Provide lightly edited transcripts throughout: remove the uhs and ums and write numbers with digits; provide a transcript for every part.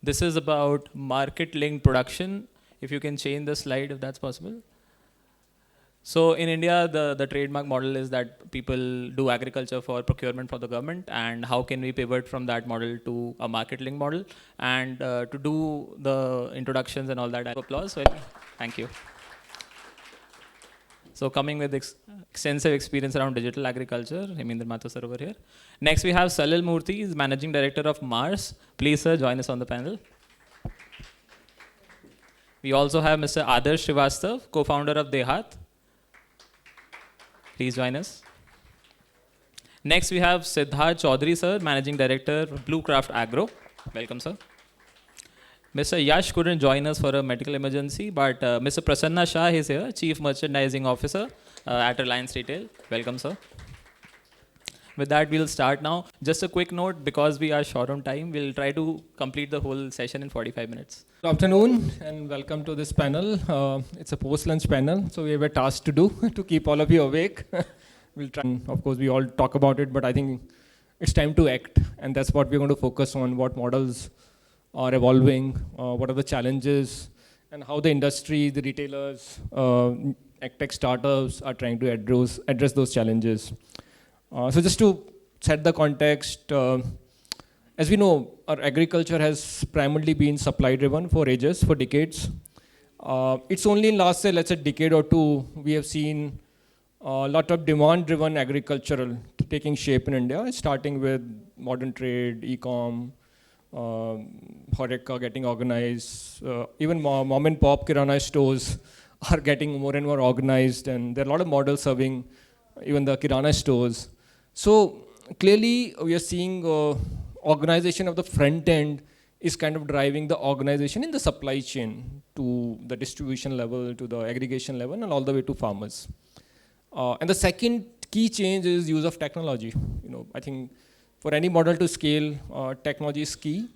This is about market-linked production. If you can change the slide, if that's possible. So in India, the trademark model is that people do agriculture for procurement for the government, and how can we pivot from that model to a market-linked model? And to do the introductions and all that, I have applause. Well, thank you. So coming with extensive experience around digital agriculture, Hemendra Mathur sir over here. Next we have Salil Murthy, is Managing Director of Mars. Please sir, join us on the panel. We also have Mr. Adarsha Srivastava, co-founder of DeHaat. Please join us. Next we have Siddharth Chowdhary sir, Managing Director, Bluecraft Agro. Welcome sir. Mr. Yash couldn't join us for a medical emergency, but Mr. Prrasana Shah is here, Chief Merchandising Officer at Reliance Retail. Welcome, sir. With that, we'll start now. Just a quick note, because we are short on time, we'll try to complete the whole session in 45 minutes. Good afternoon and welcome to this panel. It's a post-lunch panel, so we have a task to do to keep all of you awake. We'll try, and of course, we all talk about it, but I think it's time to act, and that's what we're going to focus on, what models are evolving, what are the challenges, and how the industry, the retailers, tech startups are trying to address those challenges. So just to set the context, as we know, our agriculture has primarily been supply-driven for ages, for decades. It's only in last, say, let's say, decade or two, we have seen a lot of demand-driven agricultural taking shape in India, starting with modern trade, e-com, Horeca getting organized, even mom and pop kirana stores are getting more and more organized, and there are a lot of models serving even the kirana stores. So clearly we are seeing organization of the front end is kind of driving the organization in the supply chain to the distribution level, to the aggregation level, and all the way to farmers. And the second key change is use of technology. I think for any model to scale, technology is key,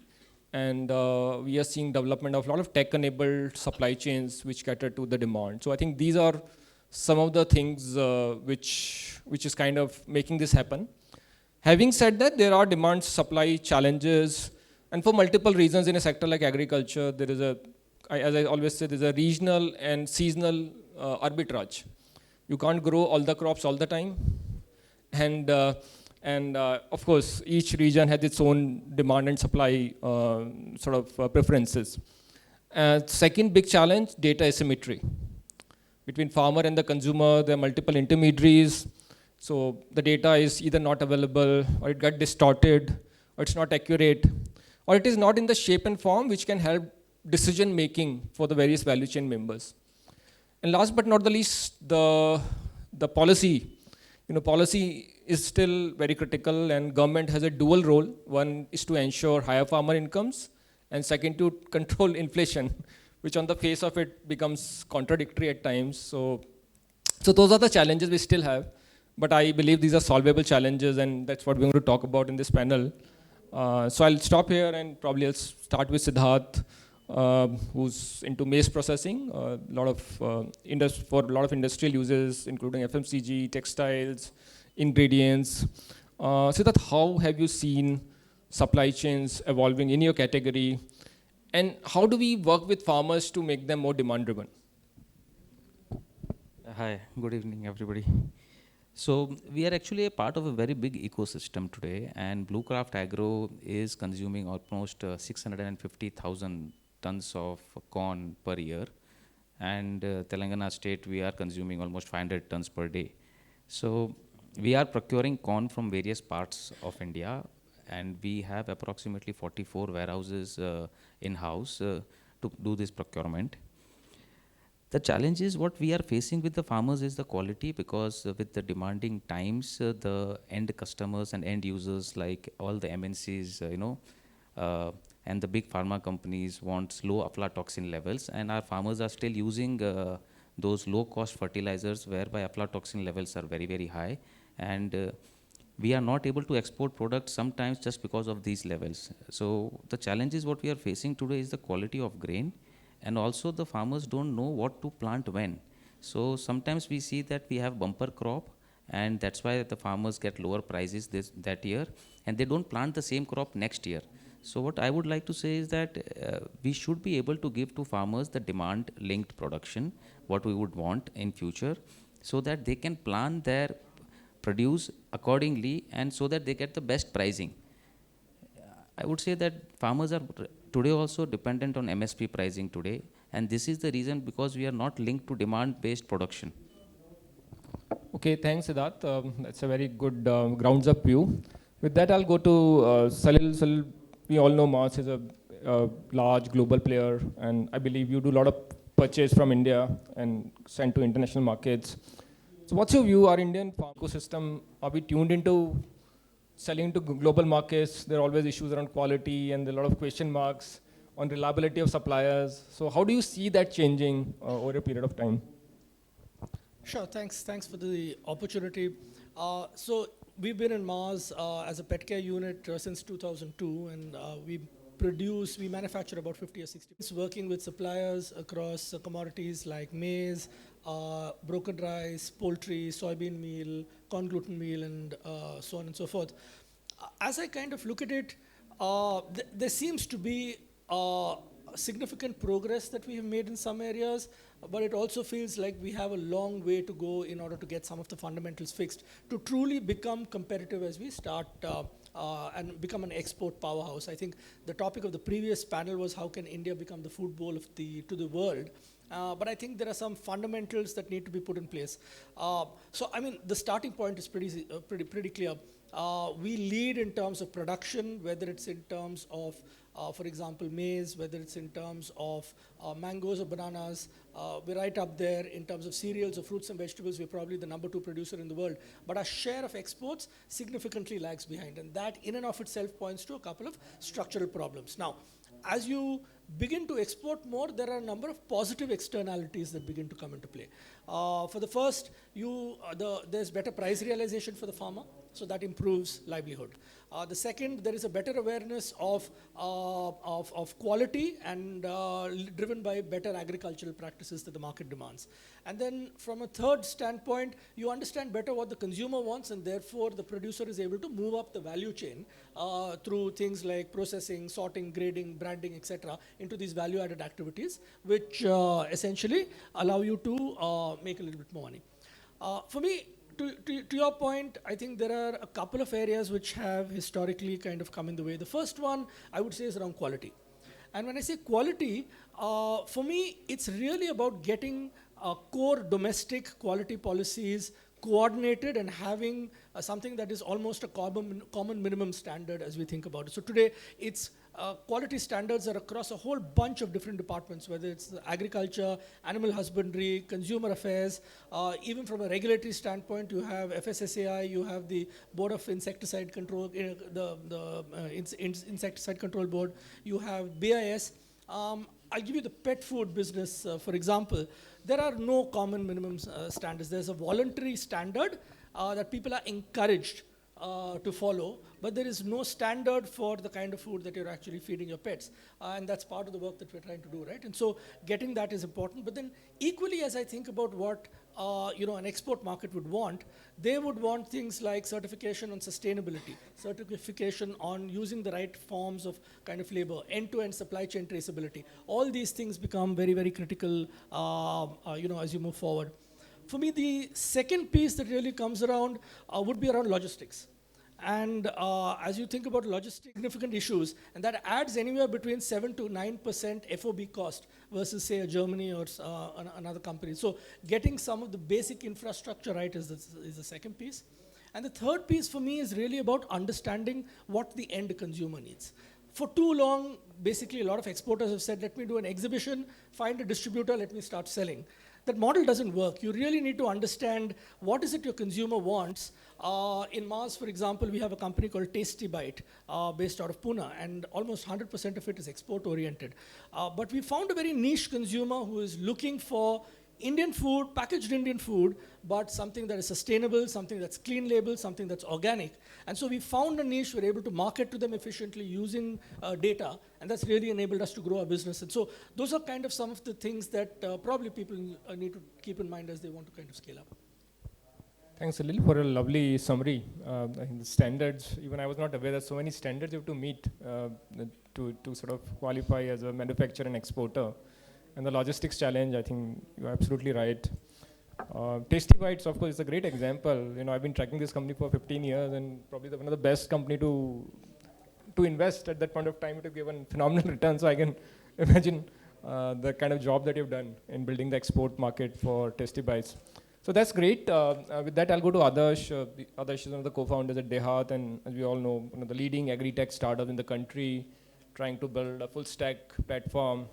and we are seeing development of a lot of tech-enabled supply chains which cater to the demand. So I think these are some of the things which is kind of making this happen. Having said that, there are demand-supply challenges, and for multiple reasons in a sector like agriculture, there is as I always say, there's a regional and seasonal arbitrage. You can't grow all the crops all the time, and of course, each region has its own demand and supply preferences. Second big challenge, data asymmetry. Between farmer and the consumer, there are multiple intermediaries. So the data is either not available, or it got distorted, or it's not accurate, or it is not in the shape and form which can help decision making for the various value chain members. And last but not the least, the policy. Policy is still very critical, and government has a dual role. One is to ensure higher farmer incomes, and second to control inflation, which on the face of it becomes contradictory at times. So those are the challenges we still have, but I believe these are solvable challenges, and that's what we're going to talk about in this panel. So I'll stop here, and probably I'll start with Siddharth, who's into maize processing, for a lot of industrial uses, including FMCG, textiles, ingredients. Siddharth, how have you seen supply chains evolving in your category, and how do we work with farmers to make them more demand-driven? Hi, good evening, everybody. So we are actually a part of a very big ecosystem today, and Bluecraft Agro is consuming almost 650,000 tons of corn per year, and Telangana state we are consuming almost 500 tons per day. So we are procuring corn from various parts of India, and we have approximately 44 warehouses in-house to do this procurement. The challenge is what we are facing with the farmers is the quality, because with the demanding times, the end customers and end users like all the MNCs, and the big pharma companies want low aflatoxin levels, and our farmers are still using those low-cost fertilizers whereby aflatoxin levels are very, very high, and we are not able to export products sometimes just because of these levels. So the challenge is what we are facing today is the quality of grain, and also the farmers don't know what to plant when. So sometimes we see that we have bumper crop, and that's why the farmers get lower prices that year, and they don't plant the same crop next year. So what I would like to say is that we should be able to give to farmers the demand linked production, what we would want in future, so that they can plan their produce accordingly and so that they get the best pricing. I would say that farmers are today also dependent on MSP pricing today, and this is the reason because we are not linked to demand based production. Okay, thanks, Siddharth. That's a very good grounds up view. With that, I'll go to Salil. Salil, we all know Mars is a large global player, and I believe you do a lot of purchase from India and send to international markets. So what's your view? Our Indian farm ecosystem, are we tuned into selling to global markets? There are always issues around quality and there are a lot of question marks on reliability of suppliers. So how do you see that changing over a period of time? Sure, thanks for the opportunity. So we've been in Mars as a pet care unit since 2002, and we manufacture about 50 or 60. It's working with suppliers across commodities like maize, broken rice, poultry, soybean meal, corn gluten meal, and so on and so forth. As I kind of look at it, there seems to be significant progress that we have made in some areas, but it also feels like we have a long way to go in order to get some of the fundamentals fixed to truly become competitive as we start and become an export powerhouse. I think the topic of the previous panel was how can India become the food bowl of to the world. But I think there are some fundamentals that need to be put in place. So I mean, the starting point is pretty clear. We lead in terms of production, whether it's in terms of, for example, maize, whether it's in terms of mangoes or bananas. We're right up there in terms of cereals or fruits and vegetables. We're probably the #2 producer in the world. But our share of exports significantly lags behind. And that in and of itself points to a couple of structural problems. Now, as you begin to export more, there are a number of positive externalities that begin to come into play. For the first, there's better price realization for the farmer, so that improves livelihood. The second, there is a better awareness of quality and driven by better agricultural practices that the market demands. And then from a third standpoint, you understand better what the consumer wants, and therefore the producer is able to move up the value chain through things like processing, sorting, grading, branding, etc. into these value-added activities, which essentially allow you to make a little bit more money. For me, to your point, I think there are a couple of areas which have historically kind of come in the way. The first one, I would say, is around quality. And when I say quality, for me, it's really about getting core domestic quality policies coordinated and having something that is almost a common minimum standard as we think about it. So today, it's quality standards are across a whole bunch of different departments, whether it's agriculture, animal husbandry, consumer affairs, even from a regulatory standpoint, you have FSSAI, you have the Board of Insecticide Control, the Insecticide Control Board, you have BIS. I'll give you the pet food business, for example. There are no common minimum standards. There's a voluntary standard that people are encouraged to follow, but there is no standard for the kind of food that you're actually feeding your pets. And that's part of the work that we're trying to do, right? And so getting that is important. But then equally, as I think about what an export market would want, they would want things like certification on sustainability, certification on using the right forms of kind of labor, end-to-end supply chain traceability. All these things become very, very critical, as you move forward. For me, the second piece that really comes around would be around logistics. And as you think about logistics, significant issues, and that adds anywhere between 7 to 9% FOB cost versus, say, a Germany or another company. So getting some of the basic infrastructure right is the second piece. And the third piece for me is really about understanding what the end consumer needs. For too long, basically, a lot of exporters have said, let me do an exhibition, find a distributor, let me start selling. That model doesn't work. You really need to understand what is it your consumer wants. In Mars, for example, we have a company called Tasty Bite based out of Pune, and almost 100% of it is export-oriented. But we found a very niche consumer who is looking for Indian food, packaged Indian food, but something that is sustainable, something that's clean label, something that's organic. And so we found a niche, we're able to market to them efficiently using data, and that's really enabled us to grow our business. And so those are kind of some of the things that probably people need to keep in mind as they want to kind of scale up. Thanks, Salil, for a lovely summary. I think the standards, even I was not aware that so many standards you have to meet to sort of qualify as a manufacturer and exporter. And the logistics challenge, I think you're absolutely right. Tasty Bites, of course, is a great example. You know, I've been tracking this company for 15 years, and probably one of the best company to invest at that point of time. It has given phenomenal returns. So I can imagine the kind of job that you've done in building the export market for Tasty Bites. So that's great. With that, I'll go to Adarsh. Adarsh is one of the co-founders at DeHaat, and as we all know, one of the leading agri-tech startups in the country, trying to build a full-stack platform,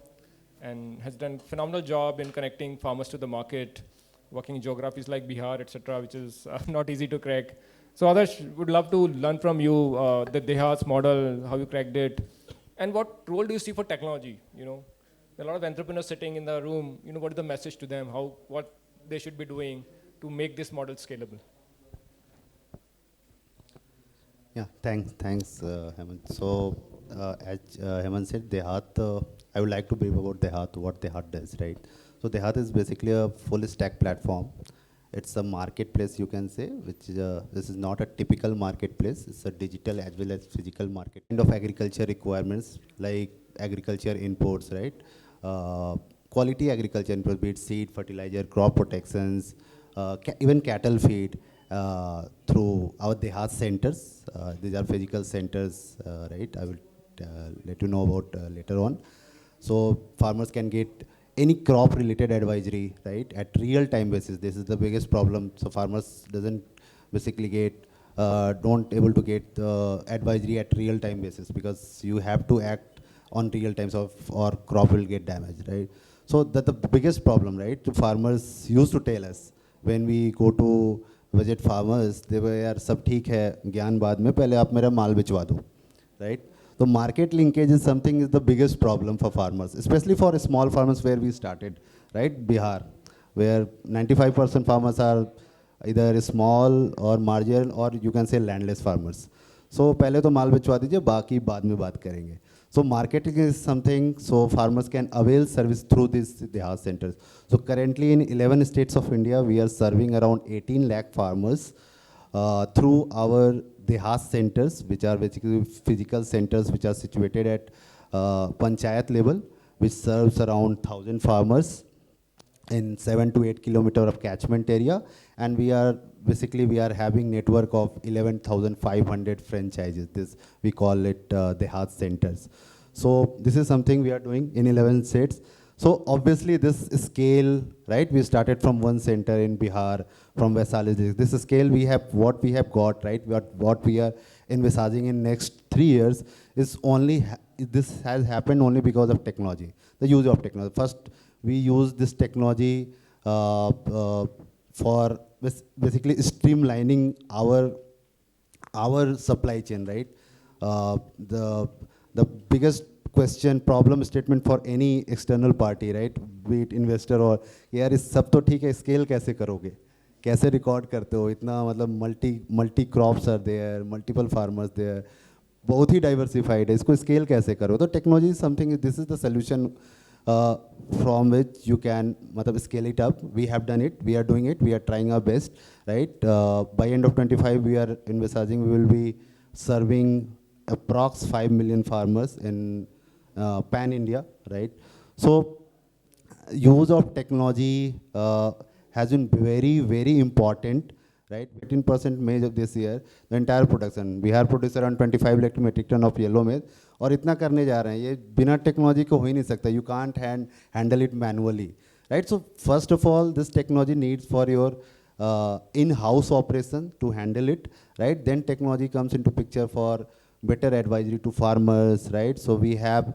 and has done a phenomenal job in connecting farmers to the market, working in geographies like Bihar, etc., which is not easy to crack. So Adarsh, would love to learn from you the DeHaat's model, how you cracked it, and what role do you see for technology? You know, there are a lot of entrepreneurs sitting in the room. You know, what is the message to them? What they should be doing to make this model scalable? Yeah, thanks, Hemant. So, as Hemant said, DeHaat, I would like to brief about DeHaat, what DeHaat does, right? So, DeHaat is basically a full stack platform. It's a marketplace, you can say, which this is not a typical marketplace. It's a digital as well as physical market. Kind of agriculture requirements like agriculture inputs, right? Quality agriculture inputs, be it seed, fertilizer, crop protections, even cattle feed through our DeHaat centers. These are physical centers, right? I will let you know about later on. So farmers can get any crop related advisory, right, at real time basis. This is the biggest problem. So farmers doesn't basically get, don't able to get advisory at real time basis, because you have to act on real time, so or crop will get damaged, right? So that's the biggest problem, right? Farmers used to tell us when we go to visit farmers, they were, यार सब ठीक है, ज्ञान बाद में, पहले आप मेरा माल बिचवा दो, right? So market linkage is something is the biggest problem for farmers, especially for small farmers where we started, right? Bihar, where 95% farmers are either small or marginal, or you can say landless farmers. So पहले तो माल बिचवा दीजिए, बाकी बाद में बात करेंगे. So marketing is something, so farmers can avail service through these DeHaat centers. So currently in 11 states of India, we are serving around 18 lakh farmers through our DeHaat centers, which are basically physical centers which are situated at panchayat level, which serves around 1,000 farmers in 7 to 8 kilometer of catchment area. And we are having network of 11,500 franchises. This we call it DeHaat centers. So this is something we are doing in 11 states. So obviously this scale, right? We started from one center in Bihar, from Vaisali. This scale we have, what we have got, right? What we are envisaging in next 3 years is only, this has happened only because of technology, the use of technology. First, we use this technology for basically streamlining our supply chain, right? The biggest question, problem statement for any external party, right? Be it investor or, यार इस सब तो ठीक है, scale कैसे करोगे? कैसे record करते हो? इतना मतलब multi crops are there, multiple farmers there, बहुत ही diversified है. इसको scale कैसे करो? तो technology is something. This is the solution from which you can scale it up. We have done it. We are doing it. We are trying our best, right? By end of 25, we are envisaging we will be serving approx 5 million farmers in pan India, right? So use of technology has been very, very important, right? 18% maize of this year, the entire production. Bihar produces around 25 lakh metric ton of yellow maize. और इतना करने जा रहे हैं, ये बिना technology को हो ही नहीं सकता. You can't handle it manually, right? So first of all, this technology needs for your in-house operation to handle it, right? Then technology comes into picture for better advisory to farmers, right? So we have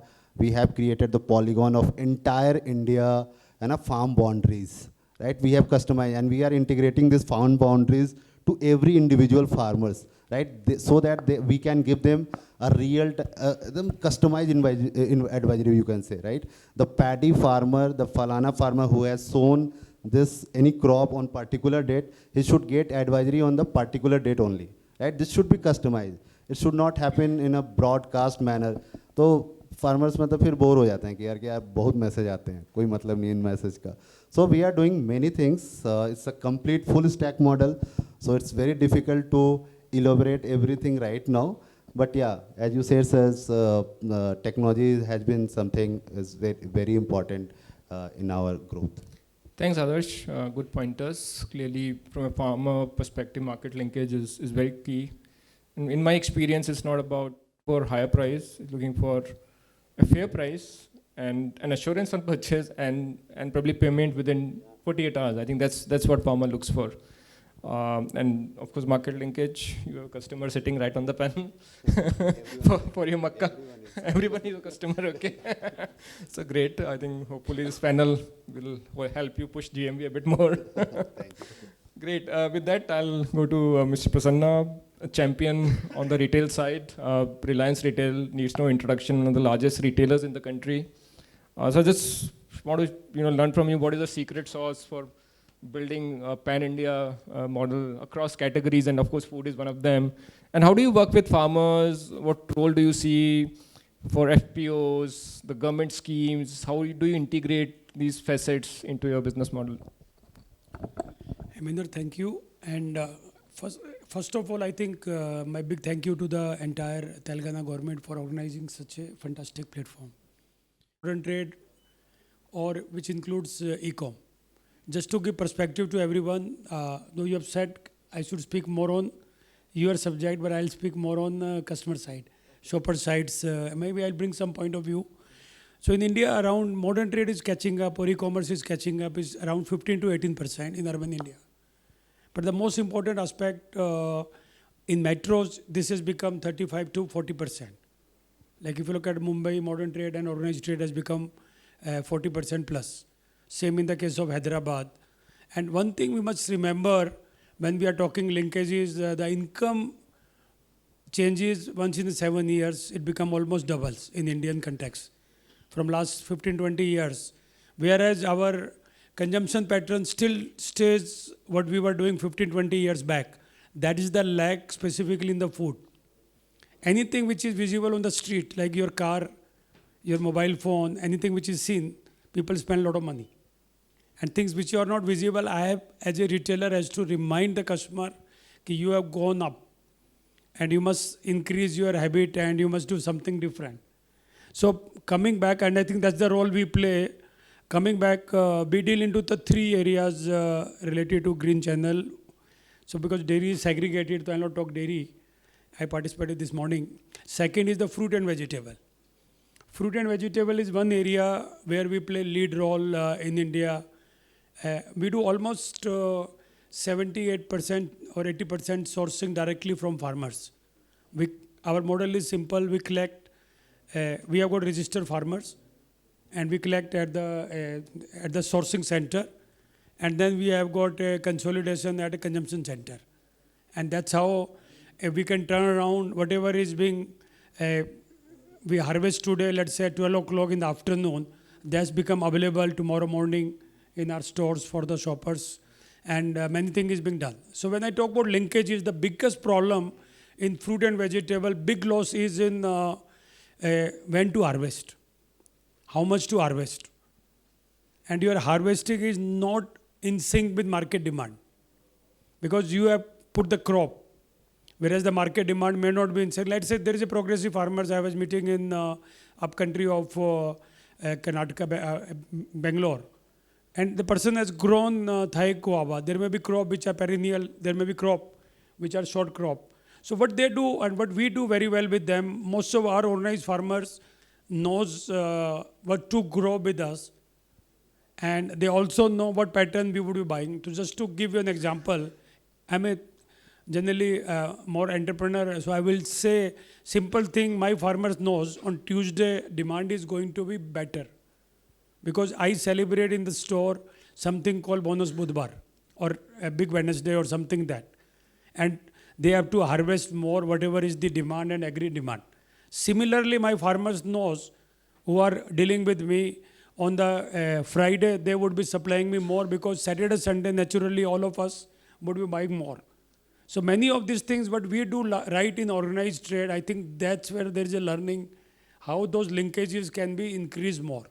created the polygon of entire India and farm boundaries, right? We have customized, and we are integrating these farm boundaries to every individual farmers, right? So that we can give them a real, customized advisory, you can say, right? The paddy farmer, the falana farmer who has sown this any crop on particular date, he should get advisory on the particular date only, right? This should be customized. It should not happen in a broadcast manner. तो farmers फिर bore हो जाते हैं कि यार बहुत message आते हैं, कोई मतलब नहीं इन मैसेज का. So we are doing many things. It's a complete full stack model. So it's very difficult to elaborate everything right now. But yeah, as you said, says, technology has been something is very, very important in our growth. Thanks, Adarsh. Good pointers. Clearly, from a farmer perspective, market linkage is very key. In my experience, it's not about for higher price, it's looking for a fair price and an assurance on purchase and probably payment within 48 hours. I think that's what farmer looks for. And of course, market linkage, you have a customer sitting right on the panel for your makka. Everyone is a customer, okay. So great. I think hopefully this panel will help you push GMV a bit more. Great. With that, I'll go to Mr. Prrasana, a champion on the retail side. Reliance Retail needs no introduction, one of the largest retailers in the country. So I just want to learn from you what is the secret sauce for building a pan-India model across categories, and of course food is one of them. And how do you work with farmers? What role do you see for FPOs, the government schemes? How do you integrate these facets into your business model? Hemendra, thank you. And first of all, I think my big thank you to the entire Telangana government for organizing such a fantastic platform. Modern trade, or which includes e-com. Just to give perspective to everyone, though you have said I should speak more on your subject, but I'll speak more on customer side, shopper sides. Maybe I'll bring some point of view. So in India, around modern trade is catching up, or e-commerce is catching up, is around 15 to 18% in urban India. But the most important aspect in metros, this has become 35 to 40%. Like if you look at Mumbai, modern trade and organized trade has become 40% plus. Same in the case of Hyderabad. And one thing we must remember when we are talking linkages, the income changes once in 7 years, it become almost doubles in Indian context from last 15, 20 years. Whereas our consumption pattern still stays what we were doing 15, 20 years back. That is the lag specifically in the food. Anything which is visible on the street, like your car, your mobile phone, anything which is seen, people spend a lot of money. And things which are not visible, I have, as a retailer, has to remind the customer that you have gone up and you must increase your habit and you must do something different. So coming back, and I think that's the role we play. Coming back, we deal into the three areas related to green channel. So because dairy is segregated, so I'll not talk dairy. I participated this morning. Second is the fruit and vegetable. Fruit and vegetable is one area where we play lead role in India. We do almost 78% or 80% sourcing directly from farmers. Our model is simple. We collect, we have got registered farmers and we collect at the sourcing center. And then we have got a consolidation at a consumption center. And that's how we can turn around whatever is being, we harvest today, let's say 12 o'clock in the afternoon, that's become available tomorrow morning in our stores for the shoppers, and many things is being done. So when I talk about linkages, the biggest problem in fruit and vegetable, big loss is in when to harvest, how much to harvest. And your harvesting is not in sync with market demand because you have put the crop, whereas the market demand may not be in sync. Let's say there is a progressive farmers. I was meeting in upcountry of Karnataka, Bangalore. And the person has grown Thai guava. There may be crop which are perennial. There may be crop which are short crop. So what they do and what we do very well with them, most of our organized farmers knows what to grow with us. And they also know what pattern we would be buying. So just to give you an example, I'm a generally more entrepreneur. So I will say simple thing, my farmers knows on Tuesday demand is going to be better. Because I celebrate in the store something called Bonus Budhvar or a big Wednesday or something that. And they have to harvest more, whatever is the demand and agri demand. Similarly, my farmers knows who are dealing with me on the Friday, they would be supplying me more because Saturday, Sunday, naturally all of us would be buying more. So many of these things, what we do right in organized trade, I think that's where there is a learning how those linkages can be increased more.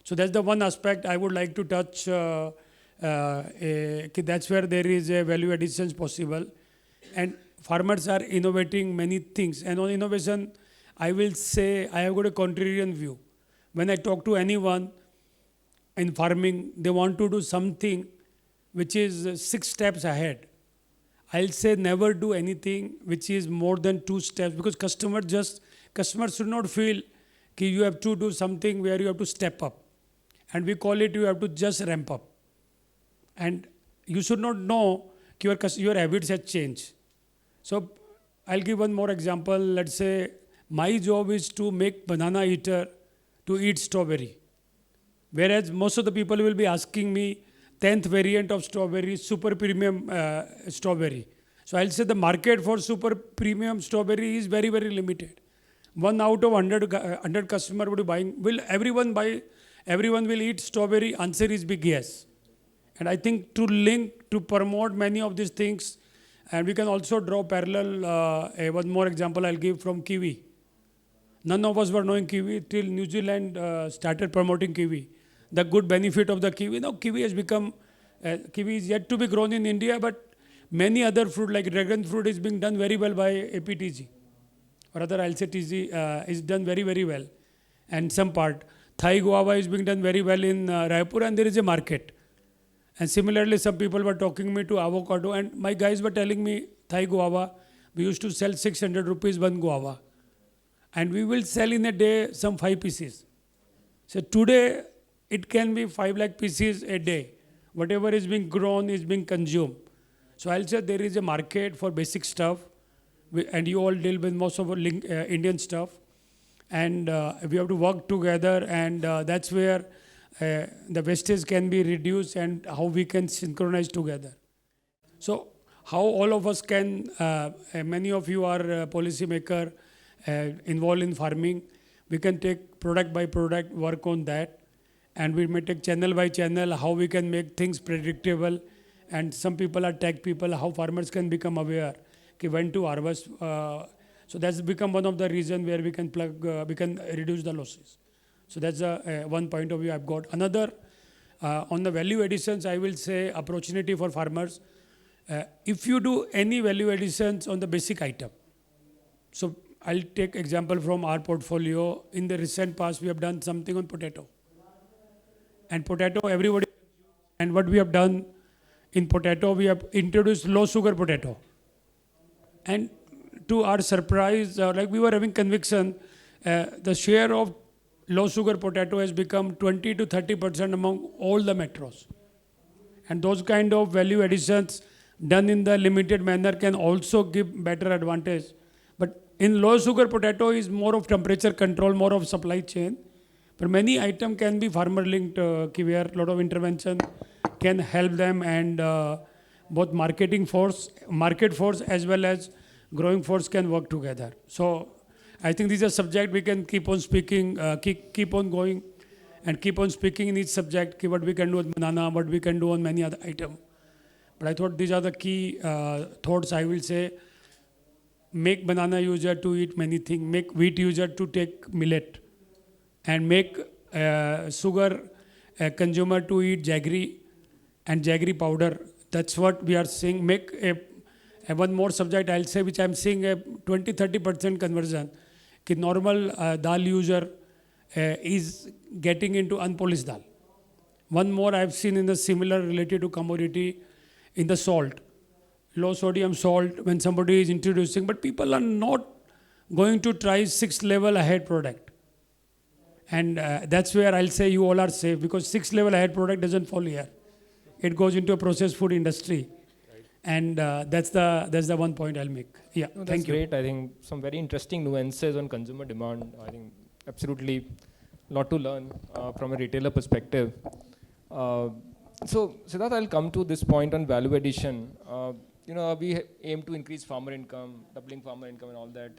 So that's the one aspect I would like to touch That's where there is a value addition possible. And farmers are innovating many things. And on innovation, I will say I have got a contrarian view. When I talk to anyone in farming, they want to do something which is 6 steps ahead. I'll say never do anything which is more than 2 steps, because customers should not feel that you have to do something where you have to step up. And we call it you have to just ramp up. And you should not know your habits have changed. So I'll give one more example. Let's say my job is to make banana eater to eat strawberry. Whereas most of the people will be asking me 10th variant of strawberry, super premium strawberry. So I'll say the market for super premium strawberry is very, very limited. 1 out of 100 customer would be buying. Will everyone buy? Everyone will eat strawberry? Answer is big yes. And I think to promote many of these things, and we can also draw parallel, one more example I'll give from kiwi. None of us were knowing kiwi till New Zealand started promoting kiwi. The good benefit of the kiwi. Now kiwi has become, kiwi is yet to be grown in India, but many other fruit like dragon fruit is being done very well by APTG. Or rather I'll say TG is done very, very well. And some part. Thai guava is being done very well in Raipur, and there is a market. And similarly, some people were talking me to avocado, and my guys were telling me Thai guava, we used to sell 600 rupees one guava. And we will sell in a day some 5 pieces. So today, it can be 5 lakh pieces a day. Whatever is being grown is being consumed. So I'll say there is a market for basic stuff, and you all deal with most of our Indian stuff. And we have to work together, and that's where the wastage can be reduced and how we can synchronize together. So how all of us can, many of you are policy maker involved in farming, we can take product by product, work on that. And we may take channel by channel, how we can make things predictable. And some people are tech people, how farmers can become aware when to harvest. So that's become one of the reasons where we can we can reduce the losses. So that's one point of view I've got. Another, on the value additions, I will say opportunity for farmers. If you do any value additions on the basic item, so I'll take example from our portfolio. In the recent past, we have done something on potato. And potato, everybody, and what we have done in potato, we have introduced low sugar potato. And to our surprise, like we were having conviction, the share of low sugar potato has become 20 to 30% among all the metros. And those kind of value additions done in the limited manner can also give better advantage. But in low sugar potato is more of temperature control, more of supply chain. But many items can be farmer linked, where a lot of intervention can help them, and both market force as well as growing force can work together. So I think this is a subject we can keep on speaking, keep on going and keep on speaking in each subject, what we can do with banana, what we can do on many other items. But I thought these are the key thoughts I will say. Make banana user to eat many things, make wheat user to take millet, and make sugar consumer to eat jaggery and jaggery powder. That's what we are saying. Make one more subject I'll say, which I'm seeing a 20-30% conversion. Ki normal dal user is getting into unpolished dal. One more I've seen in the similar related to commodity in the salt. Low sodium salt when somebody is introducing, but people are not going to try 6 level ahead product. And that's where I'll say you all are safe, because 6 level ahead product doesn't fall here. It goes into a processed food industry. Right. And that's the one point I'll make. Yeah, no, thank you. Great. I think some very interesting nuances on consumer demand. I think absolutely a lot to learn from a retailer perspective. So Siddharth, I'll come to this point on value addition. We aim to increase farmer income, doubling farmer income and all that.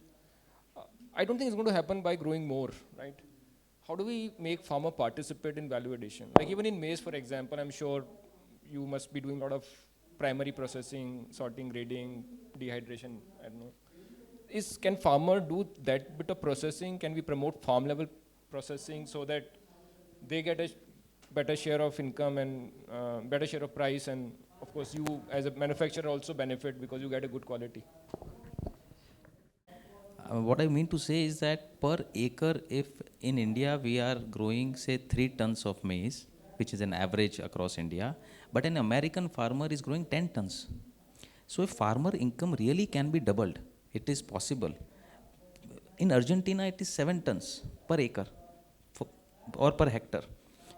I don't think it's going to happen by growing more, right? How do we make farmer participate in value addition? Like even in maize, for example, I'm sure you must be doing a lot of primary processing, sorting, grading, dehydration, I don't know. Can farmer do that bit of processing? Can we promote farm level processing so that they get a better share of income and better share of price, and of course you as a manufacturer also benefit because you get a good quality. What I mean to say is that per acre, if in India we are growing say 3 tons of maize, which is an average across India, but an American farmer is growing 10 tons. So if farmer income really can be doubled, it is possible. In Argentina, it is 7 tons per acre or per hectare.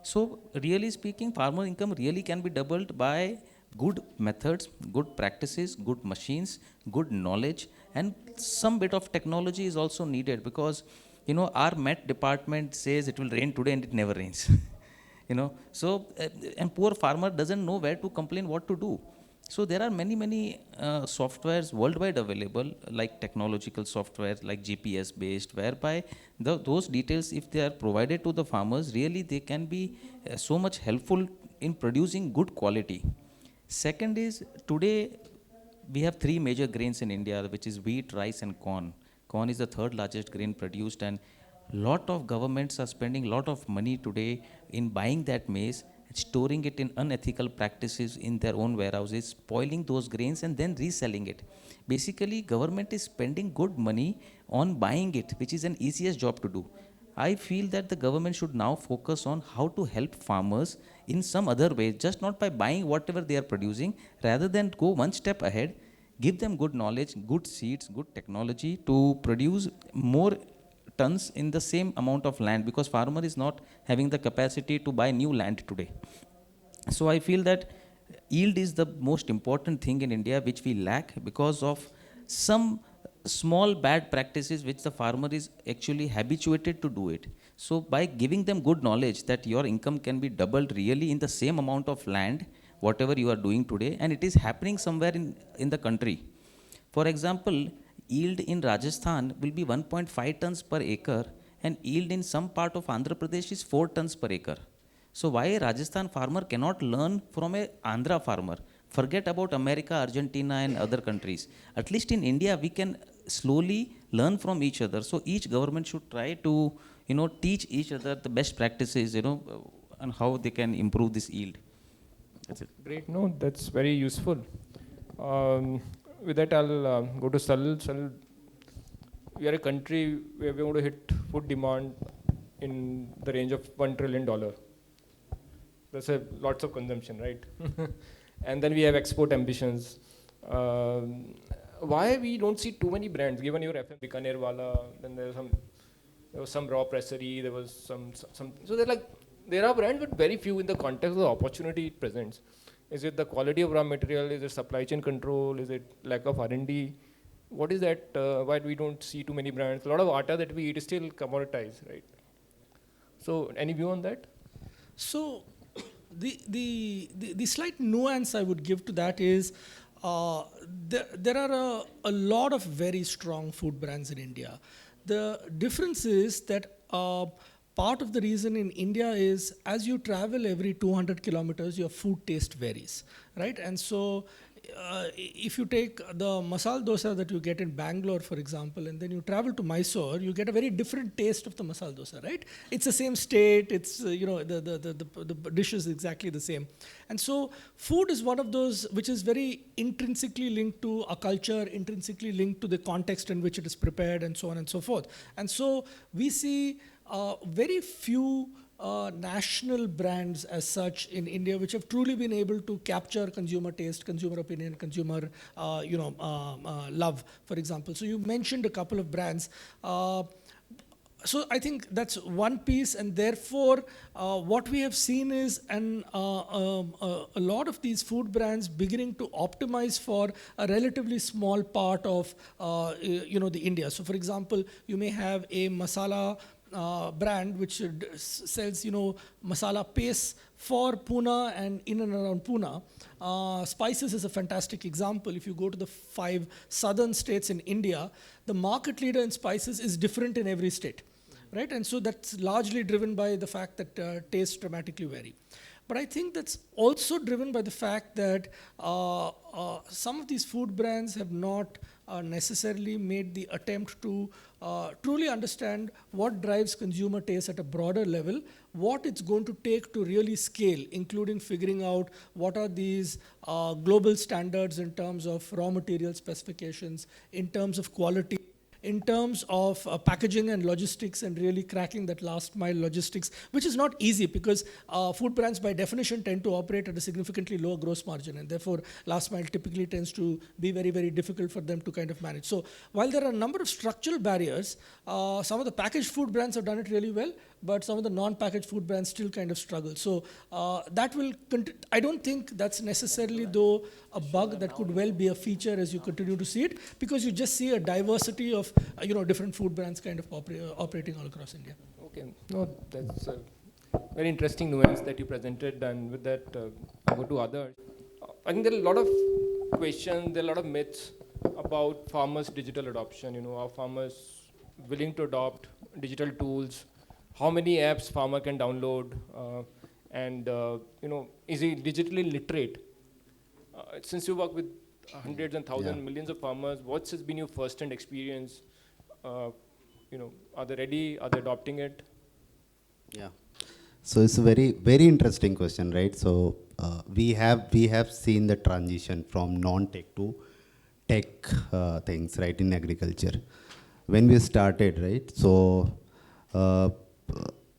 So really speaking, farmer income really can be doubled by good methods, good practices, good machines, good knowledge, and some bit of technology is also needed, because our Met department says it will rain today and it never rains. So and poor farmer doesn't know where to complain, what to do. So there are many softwares worldwide available, like technological software, like GPS based, whereby those details, if they are provided to the farmers, really they can be so much helpful in producing good quality. Second is, today we have 3 major grains in India, which is wheat, rice and corn. Corn is the 3rd largest grain produced, and lot of governments are spending lot of money today in buying that maize, storing it in unethical practices in their own warehouses, spoiling those grains and then reselling it. Basically, government is spending good money on buying it, which is an easiest job to do. I feel that the government should now focus on how to help farmers in some other way, just not by buying whatever they are producing, rather than go one step ahead, give them good knowledge, good seeds, good technology to produce more tons in the same amount of land, because farmer is not having the capacity to buy new land today. So I feel that yield is the most important thing in India, which we lack because of some small bad practices which the farmer is actually habituated to do it. So by giving them good knowledge that your income can be doubled really in the same amount of land, whatever you are doing today, and it is happening somewhere in the country. For example, yield in Rajasthan will be 1.5 tons per acre, and yield in some part of Andhra Pradesh is 4 tons per acre. So why a Rajasthan farmer cannot learn from a Andhra farmer? Forget about America, Argentina and other countries. At least in India, we can slowly learn from each other. So each government should try to, teach each other the best practices, and how they can improve this yield. That's it. Great, no, that's very useful. With that, I'll go to Salil. Salil, we are a country where we want to hit food demand in the range of $1 trillion. That's lots of consumption, right? And then we have export ambitions. Why we don't see too many brands? Given your FM Bikaner wala, then there was some raw pressery, there was some. So there are brands, but very few in the context of the opportunity it presents. Is it the quality of raw material? Is it supply chain control? Is it lack of R&D? What is that? Why we don't see too many brands? A lot of atta that we eat is still commoditized, right? So any view on that? So the slight nuance I would give to that is there are a lot of very strong food brands in India. The difference is that part of the reason in India is as you travel every 200 kilometers, your food taste varies, right? And so if you take the masala dosa that you get in Bangalore, for example, and then you travel to Mysore, you get a very different taste of the masala dosa, right? It's the same state, it's, the dish is exactly the same. And so food is one of those which is very intrinsically linked to a culture, intrinsically linked to the context in which it is prepared, and so on and so forth. And so we see very few national brands as such in India which have truly been able to capture consumer taste, consumer opinion, consumer love, for example. So you mentioned a couple of brands. So I think that's one piece, and therefore what we have seen is a lot of these food brands beginning to optimize for a relatively small part of the India. So for example, you may have a masala brand which sells masala paste for Pune and in and around Pune. Spices is a fantastic example. If you go to the 5 southern states in India, the market leader in spices is different in every state, right? And so that's largely driven by the fact that tastes dramatically vary. But I think that's also driven by the fact that some of these food brands have not necessarily made the attempt to truly understand what drives consumer taste at a broader level, what it's going to take to really scale, including figuring out what are these global standards in terms of raw material specifications, in terms of quality, in terms of packaging and logistics, and really cracking that last mile logistics, which is not easy because food brands by definition tend to operate at a significantly lower gross margin, and therefore last mile typically tends to be very, very difficult for them to kind of manage. So while there are a number of structural barriers, some of the packaged food brands have done it really well, but some of the non-packaged food brands still kind of struggle. So that will, I don't think that's necessarily though a bug. That could well be a feature as you continue to see it, because you just see a diversity of different food brands kind of operating all across India. Okay, no, that's a very interesting nuance that you presented, and with that, I'll go to others. I think there are a lot of questions, there are a lot of myths about farmers' digital adoption. Are farmers willing to adopt digital tools? How many apps farmer can download? And is he digitally literate? Since you work with hundreds and thousands, millions of farmers, what's been your first-hand experience? Are they ready? Are they adopting it? Yeah. So it's a very, very interesting question, right? So we have seen the transition from non-tech to tech things, right, in agriculture. When we started, right? So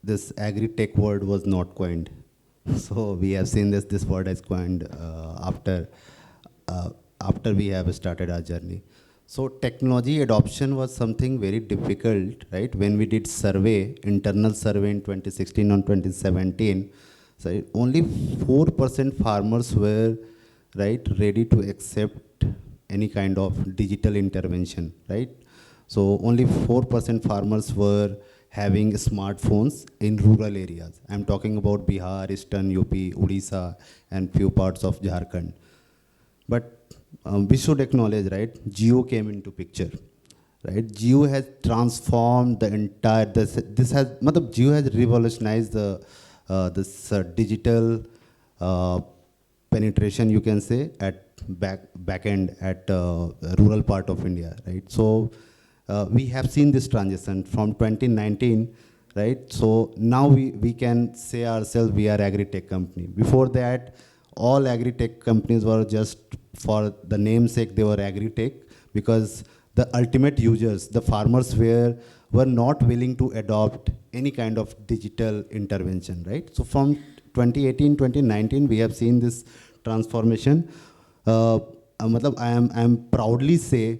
this agri-tech word was not coined. So we have seen this word is coined after we have started our journey. So technology adoption was something very difficult, right? When we did internal survey in 2016 and 2017, so only 4% farmers were, right, ready to accept any kind of digital intervention, right? So only 4% farmers were having smartphones in rural areas. I'm talking about Bihar, Eastern UP, Odisha, and few parts of Jharkhand. But we should acknowledge, right, Geo came into picture, right? Geo has transformed the entire, Geo has revolutionized this digital penetration, you can say, at back end at rural part of India, right? So we have seen this transition from 2019, right? So now we can say ourselves we are agri-tech company. Before that, all agri-tech companies were just for the namesake, they were agri-tech, because the ultimate users, the farmers were not willing to adopt any kind of digital intervention, right? So from 2018, 2019, we have seen this transformation. I proudly say,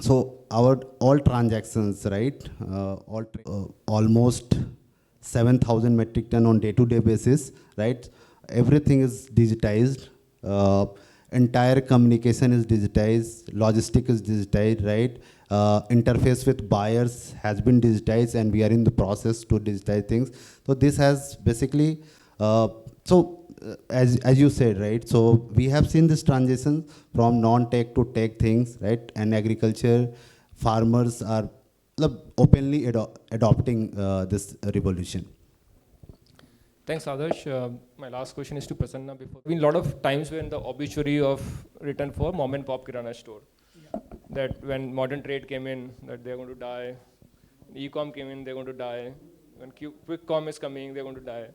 so our all transactions, right, almost 7,000 metric ton on day-to-day basis, right? Everything is digitized. Entire communication is digitized. Logistic is digitized, right? Interface with buyers has been digitized, and we are in the process to digitize things. So this has basically, as you said, right? So we have seen this transition from non-tech to tech things, right? And agriculture farmers are openly adopting this revolution. Thanks, Adarsh. My last question is to Prrasana. Before, been a lot of times when the obituary of written for mom and pop kirana store, that when modern trade came in, that they're going to die. E-com came in, they're going to die. When quick com is coming, they're going to die.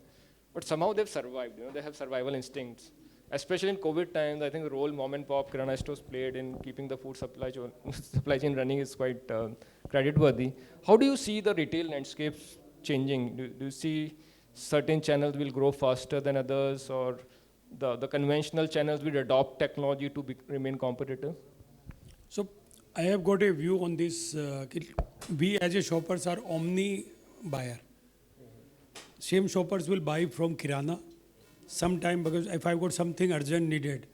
But somehow they've survived. They have survival instincts. Especially in COVID times, I think the role mom and pop kirana stores played in keeping the food supply chain running is quite creditworthy. How do you see the retail landscape changing? Do you see certain channels will grow faster than others, or the conventional channels will adopt technology to remain competitive? So I have got a view on this. We as a shoppers are omni buyer. Same shoppers will buy from kirana sometime, because if I've got something urgent needed,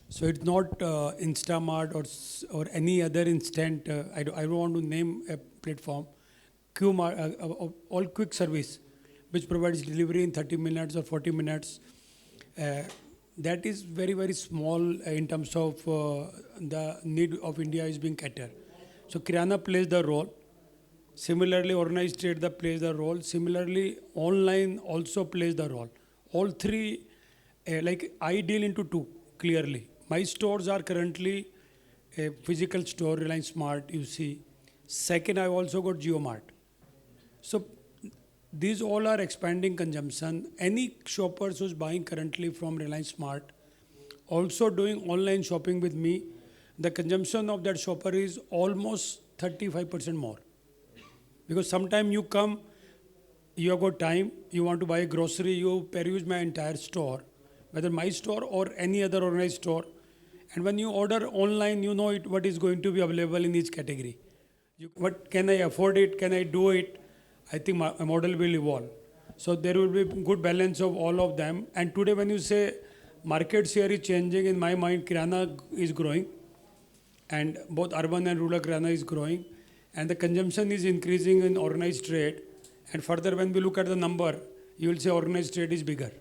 so it's not Instamart or any other instant. I don't want to name a platform. All quick service, which provides delivery in 30 minutes or 40 minutes. That is very, very small in terms of the need of India is being catered. So kirana plays the role. Similarly, organized trade plays the role. Similarly, online also plays the role. All three, like I deal into two clearly. My stores are currently a physical store, Reliance Smart, you see. Second, I've also got JioMart. So these all are expanding consumption. Any shoppers who's buying currently from Reliance Smart, also doing online shopping with me, the consumption of that shopper is almost 35% more. Because sometimes you come, you have got time, you want to buy a grocery, you peruse my entire store, whether my store or any other organized store. And when you order online, you know what is going to be available in each category. What can I afford it? Can I do it? I think my model will evolve. So there will be good balance of all of them. And today when you say market share is changing, in my mind, Kirana is growing. And both urban and rural Kirana is growing. And the consumption is increasing in organized trade. And further, when we look at the number, you will say organized trade is bigger.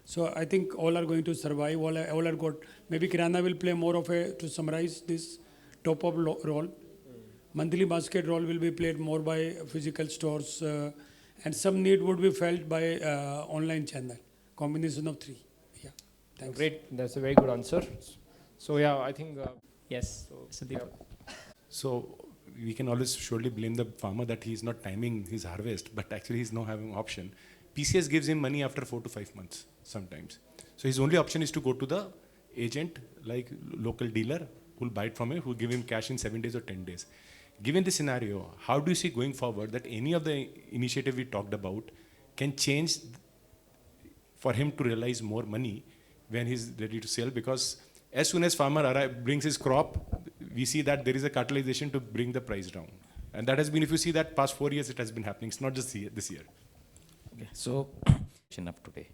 So I think all are going to survive. All are good. Maybe Kirana will play more of a, to summarize this, top-up role. Monthly basket role will be played more by physical stores, and some need would be felt by online channel. Combination of three. Yeah. Thanks. Great. That's a very good answer. So yeah, I think. Yes. Sandeep. So we can always surely blame the farmer that he's not timing his harvest, but actually he's not having option. PCS gives him money after 4 to 5 months sometimes. So his only option is to go to the agent, like local dealer, who'll buy it from him, who'll give him cash in 7 days or 10 days. Given this scenario, how do you see going forward that any of the initiative we talked about can change for him to realize more money when he's ready to sell? Because as soon as farmer brings his crop, we see that there is a catalyzation to bring the price down. And that has been, if you see that past 4 years, it has been happening. It's not just this year. Okay. So, up today.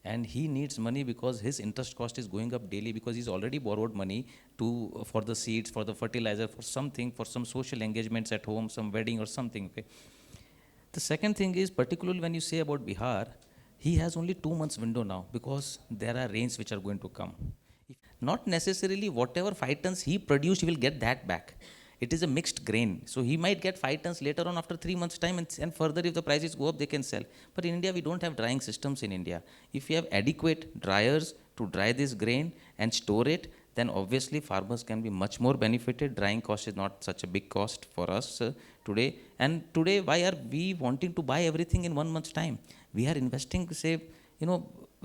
And he needs money because his interest cost is going up daily because he's already borrowed money for the seeds, for the fertilizer, for something, for some social engagements at home, some wedding or something. Okay. The second thing is, particularly when you say about Bihar, he has only 2 months window now because there are rains which are going to come. Not necessarily whatever 5 tons he produced, he will get that back. It is a mixed grain. So he might get 5 tons later on after 3 months' time, and further if the prices go up, they can sell. But in India, we don't have drying systems in India. If we have adequate dryers to dry this grain and store it, then obviously farmers can be much more benefited. Drying cost is not such a big cost for us today. And today, why are we wanting to buy everything in 1 month's time? We are investing, say,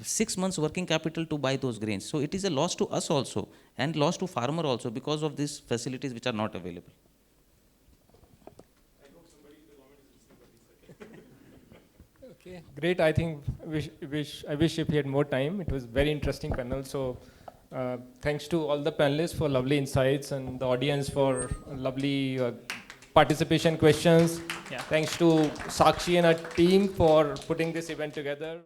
6 months working capital to buy those grains. So it is a loss to us also and loss to farmer also because of these facilities which are not available. Okay, great. I think I wish if we had more time. It was very interesting panel. So thanks to all the panelists for lovely insights and the audience for lovely participation questions. Yeah. Thanks to Sakshi and her team for putting this event together.